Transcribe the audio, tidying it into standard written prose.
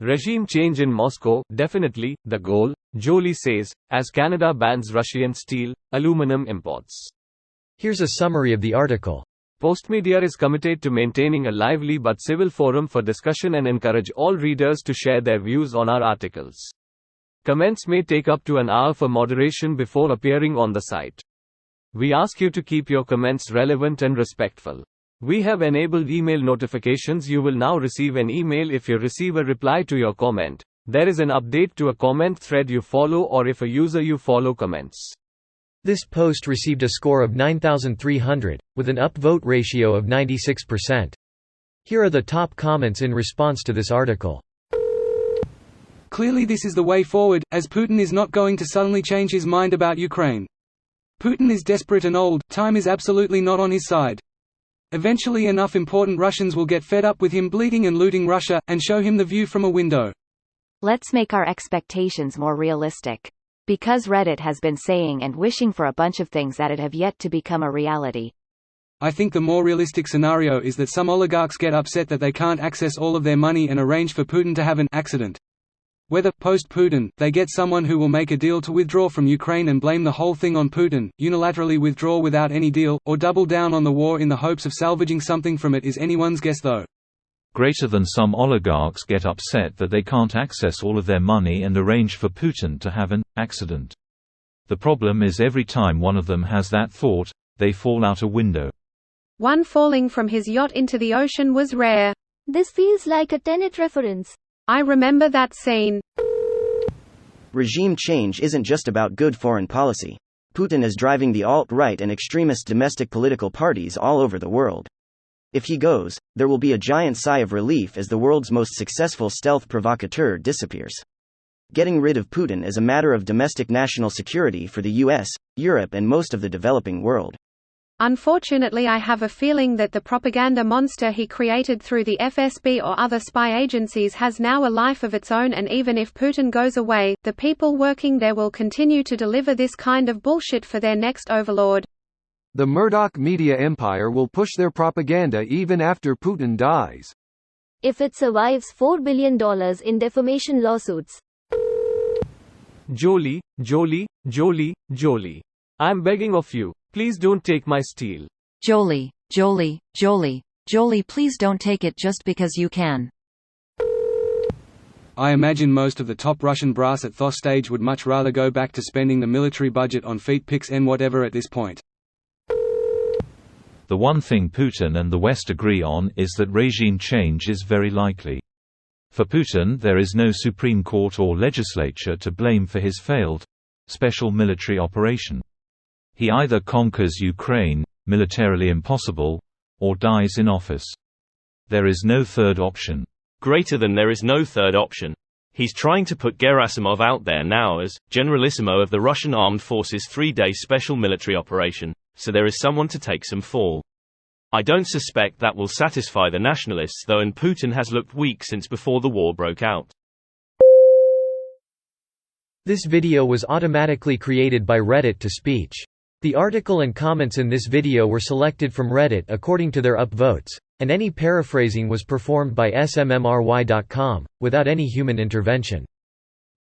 Regime change in Moscow, definitely, the goal, Joly says, as Canada bans Russian steel, aluminum imports. Here's a summary of the article. Postmedia is committed to maintaining a lively but civil forum for discussion and encourage all readers to share their views on our articles. Comments may take up to an hour for moderation before appearing on the site. We ask you to keep your comments relevant and respectful. We have enabled email notifications. You will now receive an email if you receive a reply to your comment. There is an update to a comment thread you follow or if a user you follow comments. This post received a score of 9,300, with an upvote ratio of 96%. Here are the top comments in response to this article. Clearly this is the way forward, as Putin is not going to suddenly change his mind about Ukraine. Putin is desperate and old, time is absolutely not on his side. Eventually enough important Russians will get fed up with him bleeding and looting Russia, and show him the view from a window. Let's make our expectations more realistic. Because Reddit has been saying and wishing for a bunch of things that have yet to become a reality. I think the more realistic scenario is that some oligarchs get upset that they can't access all of their money and arrange for Putin to have an accident. Whether, post-Putin, they get someone who will make a deal to withdraw from Ukraine and blame the whole thing on Putin, unilaterally withdraw without any deal, or double down on the war in the hopes of salvaging something from it is anyone's guess though. Greater than some oligarchs get upset that they can't access all of their money and arrange for Putin to have an accident. The problem is every time one of them has that thought, they fall out a window. One falling from his yacht into the ocean was rare. This feels like a Tenet reference. I remember that scene. Regime change isn't just about good foreign policy. Putin is driving the alt-right and extremist domestic political parties all over the world. If he goes, there will be a giant sigh of relief as the world's most successful stealth provocateur disappears. Getting rid of Putin is a matter of domestic national security for the US, Europe and most of the developing world. Unfortunately, I have a feeling that the propaganda monster he created through the FSB or other spy agencies has now a life of its own, and even if Putin goes away, the people working there will continue to deliver this kind of bullshit for their next overlord. The Murdoch media empire will push their propaganda even after Putin dies. If it survives $4 billion in defamation lawsuits. Joly, Joly, Joly, Joly. I'm begging of you, please don't take my steel. Joly, Joly, Joly, Joly, please don't take it just because you can. I imagine most of the top Russian brass at THOS stage would much rather go back to spending the military budget on feet pics and whatever at this point. The one thing Putin and the West agree on is that regime change is very likely. For Putin, there is no Supreme Court or legislature to blame for his failed special military operation. He either conquers Ukraine, militarily impossible, or dies in office. There is no third option. Greater than there is no third option. He's trying to put Gerasimov out there now as Generalissimo of the Russian Armed Forces' 3-day special military operation, so there is someone to take some fall. I don't suspect that will satisfy the nationalists though, and Putin has looked weak since before the war broke out. This video was automatically created by Reddit to speech. The article and comments in this video were selected from Reddit according to their upvotes, and any paraphrasing was performed by smmry.com, without any human intervention.